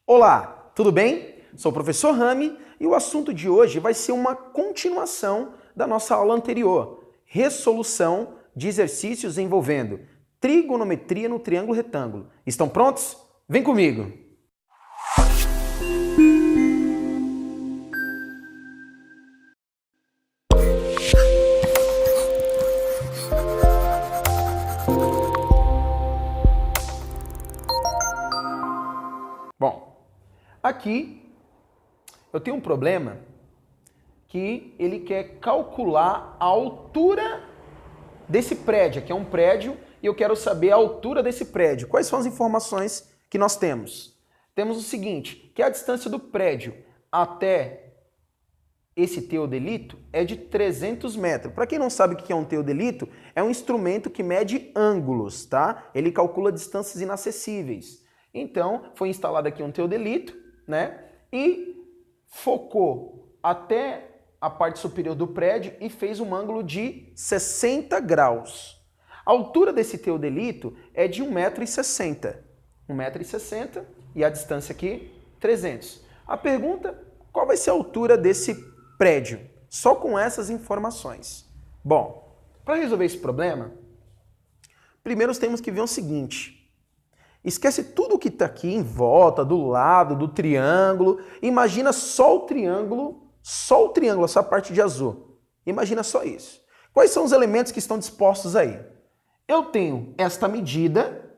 Olá, tudo bem? Sou o professor Rami e o assunto de hoje vai ser uma continuação da nossa aula anterior, resolução de exercícios envolvendo trigonometria no triângulo retângulo. Estão prontos? Vem comigo! Bom, aqui eu tenho um problema que ele quer calcular a altura desse prédio. Aqui é um prédio e eu quero saber a altura desse prédio. Quais são as informações que nós temos? Temos o seguinte, que a distância do prédio até esse teodelito é de 300 metros. Para quem não sabe o que é um teodelito, é um instrumento que mede ângulos, tá? Ele calcula distâncias inacessíveis. Então, foi instalado aqui um teodelito, né? E focou até a parte superior do prédio e fez um ângulo de 60 graus. A altura desse teodelito é de 1,60 m. 1,60 m e a distância aqui, 300. A pergunta, qual vai ser a altura desse prédio? Só com essas informações. Bom, para resolver esse problema, primeiro nós temos que ver o seguinte. Esquece tudo que está aqui em volta, do lado, do triângulo. Imagina só o triângulo, essa parte de azul. Imagina só isso. Quais são os elementos que estão dispostos aí? Eu tenho esta medida.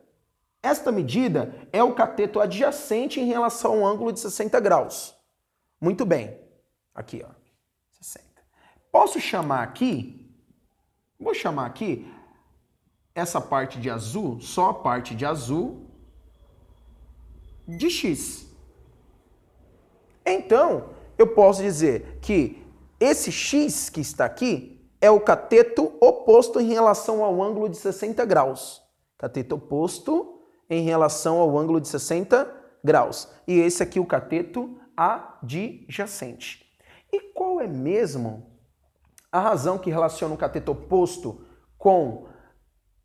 Esta medida é o cateto adjacente em relação ao ângulo de 60 graus. Muito bem. Aqui, ó. 60. Posso chamar aqui, vou chamar aqui essa parte de azul, só a parte de azul, de x. Então, eu posso dizer que esse x que está aqui é o cateto oposto em relação ao ângulo de 60 graus. Cateto oposto em relação ao ângulo de 60 graus. E esse aqui o cateto adjacente. E qual é mesmo a razão que relaciona o cateto oposto com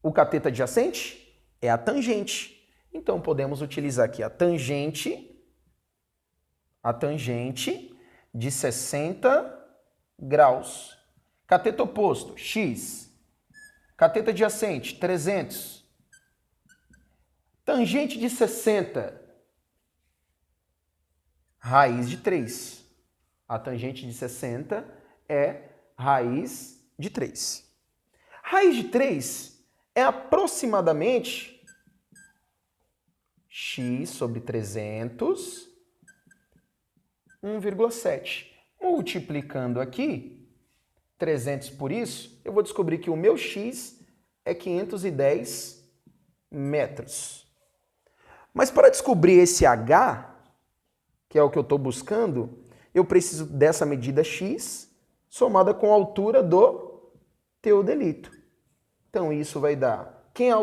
o cateto adjacente? É a tangente. Então, podemos utilizar aqui a tangente de 60 graus. Cateto oposto, x. Cateto adjacente, 300. Tangente de 60, raiz de 3. A tangente de 60 é raiz de 3. Raiz de 3 é aproximadamente x sobre 300, 1,7. Multiplicando aqui, 300 por isso, eu vou descobrir que o meu x é 510 metros. Mas para descobrir esse h, que é o que eu estou buscando, eu preciso dessa medida x somada com a altura do teodelito. Então isso vai dar... Quem é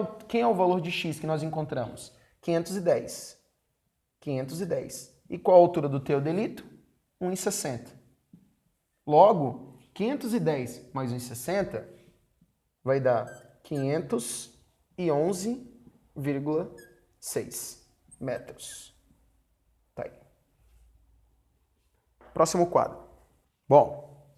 o valor de x que nós encontramos? 510. 510. E qual a altura do teodelito? 1,60. Logo, 510 mais 1,60 vai dar 511,6 metros. Tá aí. Próximo quadro. Bom,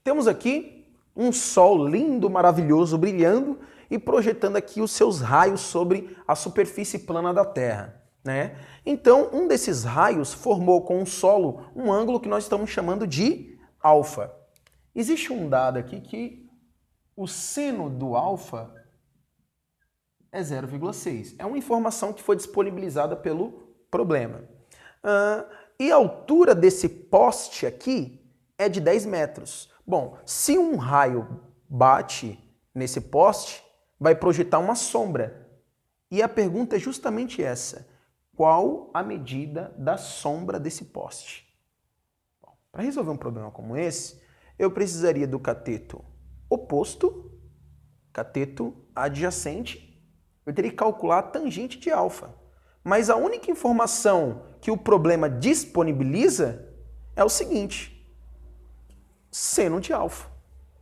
temos aqui um sol lindo, maravilhoso, brilhando e projetando aqui os seus raios sobre a superfície plana da Terra, né? Então, um desses raios formou com o solo um ângulo que nós estamos chamando de alfa. Existe um dado aqui que o seno do alfa é 0,6. É uma informação que foi disponibilizada pelo problema. E a altura desse poste aqui é de 10 metros. Bom, se um raio bate nesse poste, vai projetar uma sombra. E a pergunta é justamente essa. Qual a medida da sombra desse poste? Para resolver um problema como esse, eu precisaria do cateto oposto, cateto adjacente, eu teria que calcular a tangente de alfa. Mas a única informação que o problema disponibiliza é o seguinte, seno de alfa.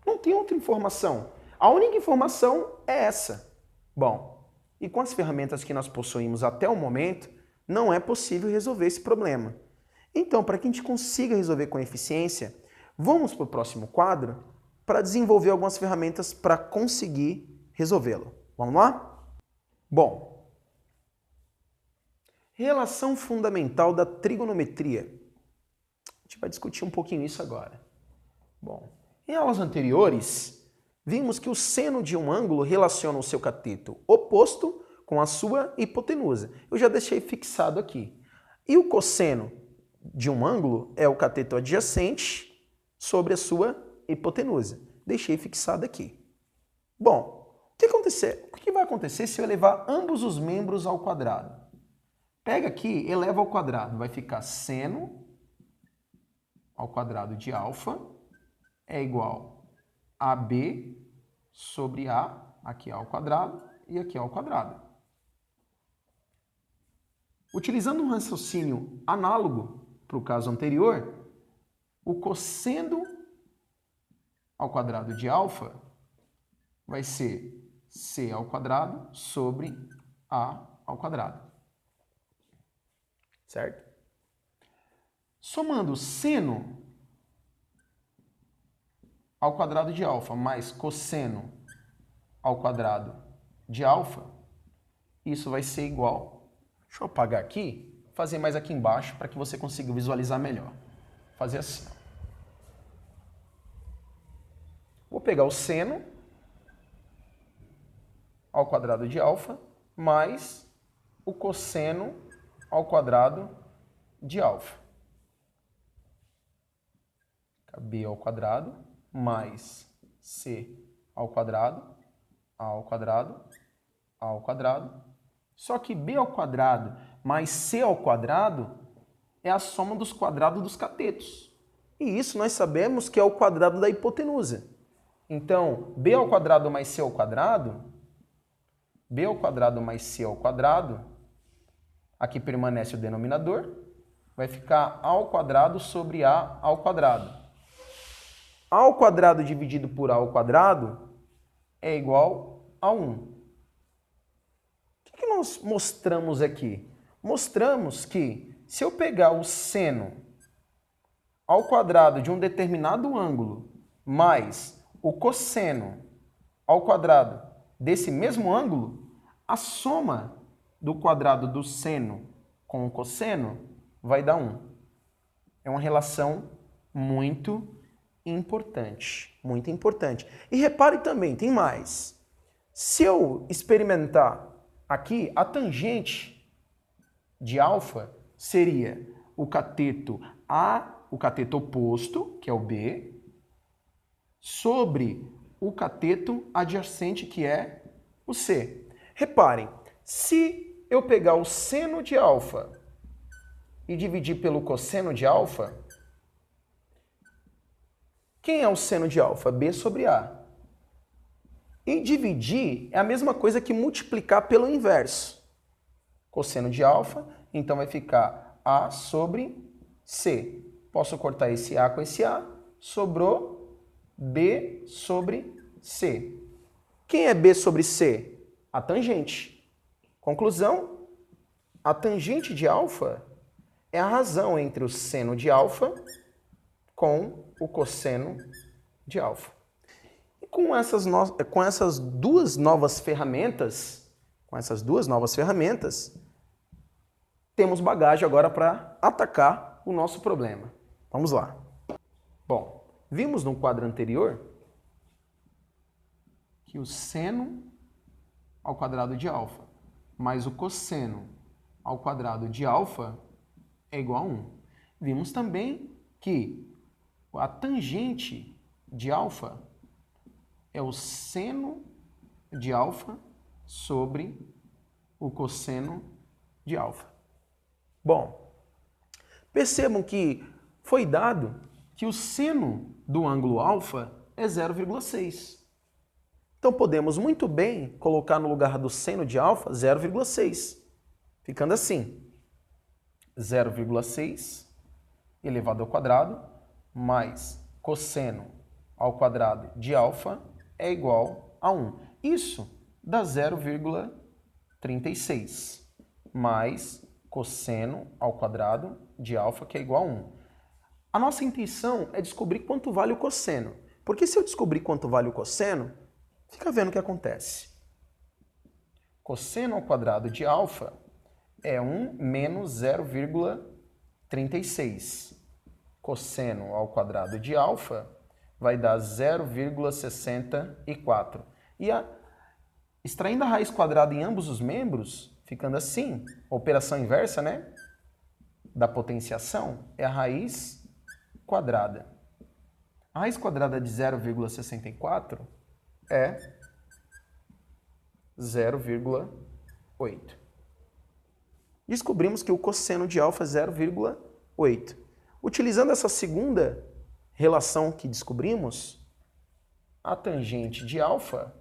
Não tem outra informação. A única informação é essa. Bom, e com as ferramentas que nós possuímos até o momento, não é possível resolver esse problema. Então, para que a gente consiga resolver com eficiência, vamos para o próximo quadro para desenvolver algumas ferramentas para conseguir resolvê-lo. Vamos lá? Bom, relação fundamental da trigonometria. A gente vai discutir um pouquinho isso agora. Bom, em aulas anteriores, vimos que o seno de um ângulo relaciona o seu cateto oposto com a sua hipotenusa. Eu já deixei fixado aqui. E o cosseno de um ângulo é o cateto adjacente sobre a sua hipotenusa. Deixei fixado aqui. Bom, o que vai acontecer se eu elevar ambos os membros ao quadrado? Pega aqui, eleva ao quadrado, vai ficar seno ao quadrado de alfa é igual a B sobre A, aqui ao quadrado e aqui ao quadrado. Utilizando um raciocínio análogo para o caso anterior, o cosseno ao quadrado de alfa vai ser C ao quadrado sobre A ao quadrado. Certo? Somando seno ao quadrado de alfa mais cosseno ao quadrado de alfa, isso vai ser igual. Deixa eu apagar aqui, fazer mais aqui embaixo para que você consiga visualizar melhor. Fazer assim. Vou pegar o seno ao quadrado de alfa mais o cosseno ao quadrado de alfa. B ao quadrado mais C ao quadrado, A ao quadrado, A ao quadrado. Só que B ao quadrado mais C ao quadrado é a soma dos quadrados dos catetos. E isso nós sabemos que é o quadrado da hipotenusa. Então, B ao quadrado mais C ao quadrado, B ao quadrado mais C ao quadrado, aqui permanece o denominador, vai ficar A ao quadrado sobre A ao quadrado. A ao quadrado dividido por A ao quadrado é igual a 1. O que nós mostramos aqui? Mostramos que se eu pegar o seno ao quadrado de um determinado ângulo mais o cosseno ao quadrado desse mesmo ângulo, a soma do quadrado do seno com o cosseno vai dar 1. É uma relação muito importante, muito importante. E repare também, tem mais. Se eu experimentar aqui, a tangente de alfa seria o cateto o cateto oposto, que é o B, sobre o cateto adjacente, que é o C. Reparem, se eu pegar o seno de alfa e dividir pelo cosseno de alfa, quem é o seno de alfa? B sobre A. E dividir é a mesma coisa que multiplicar pelo inverso. Cosseno de alfa, então vai ficar A sobre C. Posso cortar esse A com esse A, sobrou B sobre C. Quem é B sobre C? A tangente. Conclusão, a tangente de alfa é a razão entre o seno de alfa com o cosseno de alfa. E com essas duas novas ferramentas, temos bagagem agora para atacar o nosso problema. Vamos lá. Bom, vimos no quadro anterior que o seno ao quadrado de alfa mais o cosseno ao quadrado de alfa é igual a 1. Vimos também que a tangente de alfa é o seno de alfa sobre o cosseno de alfa. Bom, percebam que foi dado que o seno do ângulo alfa é 0,6. Então podemos muito bem colocar no lugar do seno de alfa 0,6, ficando assim, 0,6 elevado ao quadrado mais cosseno ao quadrado de alfa é igual a 1. Isso dá 0,36 mais cosseno ao quadrado de alfa, que é igual a 1. A nossa intenção é descobrir quanto vale o cosseno. Porque se eu descobrir quanto vale o cosseno, fica vendo o que acontece. Cosseno ao quadrado de alfa é 1 menos 0,36. Cosseno ao quadrado de alfa vai dar 0,64. E extraindo a raiz quadrada em ambos os membros, ficando assim, a operação inversa, né, da potenciação é a raiz quadrada. A raiz quadrada de 0,64 é 0,8. Descobrimos que o cosseno de alfa é 0,8. Utilizando essa segunda relação que descobrimos, a tangente de alfa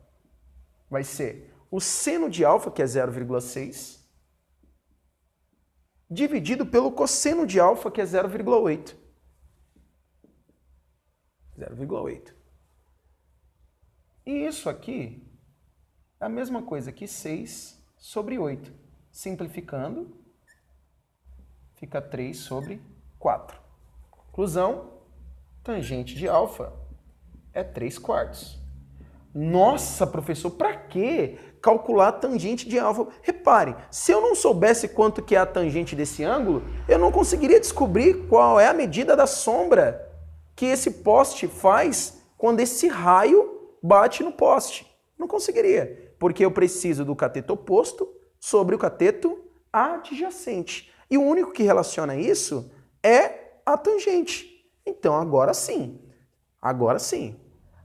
vai ser o seno de alfa, que é 0,6, dividido pelo cosseno de alfa, que é 0,8. 0,8. E isso aqui é a mesma coisa que 6 sobre 8. Simplificando, fica 3 sobre 4. Conclusão, tangente de alfa é 3/4. Nossa, professor, para que calcular a tangente de alfa? Repare, se eu não soubesse quanto que é a tangente desse ângulo, eu não conseguiria descobrir qual é a medida da sombra que esse poste faz quando esse raio bate no poste. Não conseguiria, porque eu preciso do cateto oposto sobre o cateto adjacente. E o único que relaciona isso é a tangente. Então, agora sim,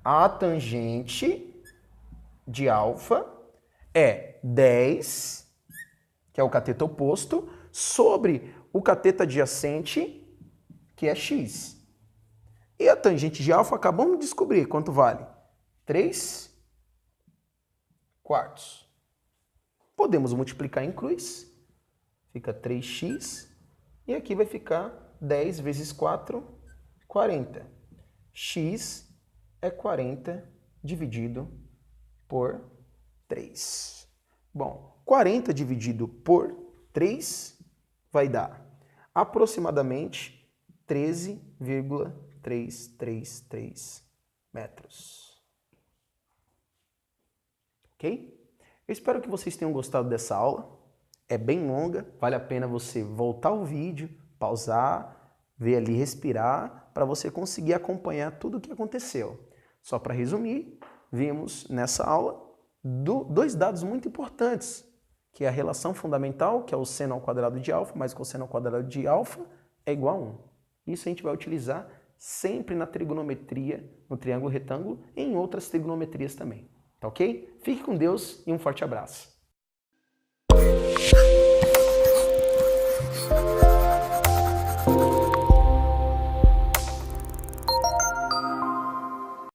a tangente de alfa é 10, que é o cateto oposto, sobre o cateto adjacente, que é x. E a tangente de alfa acabamos de descobrir quanto vale? 3/4. Podemos multiplicar em cruz, fica 3x, e aqui vai ficar 10 vezes 4, 40. X é 40 dividido por 3. Bom, 40 dividido por 3 vai dar aproximadamente 13,333 metros. Ok? Eu espero que vocês tenham gostado dessa aula. É bem longa, vale a pena você voltar o vídeo, pausar, ver ali, respirar, para você conseguir acompanhar tudo o que aconteceu. Só para resumir, vimos nessa aula dois dados muito importantes, que é a relação fundamental, que é o seno ao quadrado de alfa, mais o cosseno ao quadrado de alfa é igual a 1. Isso a gente vai utilizar sempre na trigonometria, no triângulo retângulo, e em outras trigonometrias também. Tá ok? Fique com Deus e um forte abraço.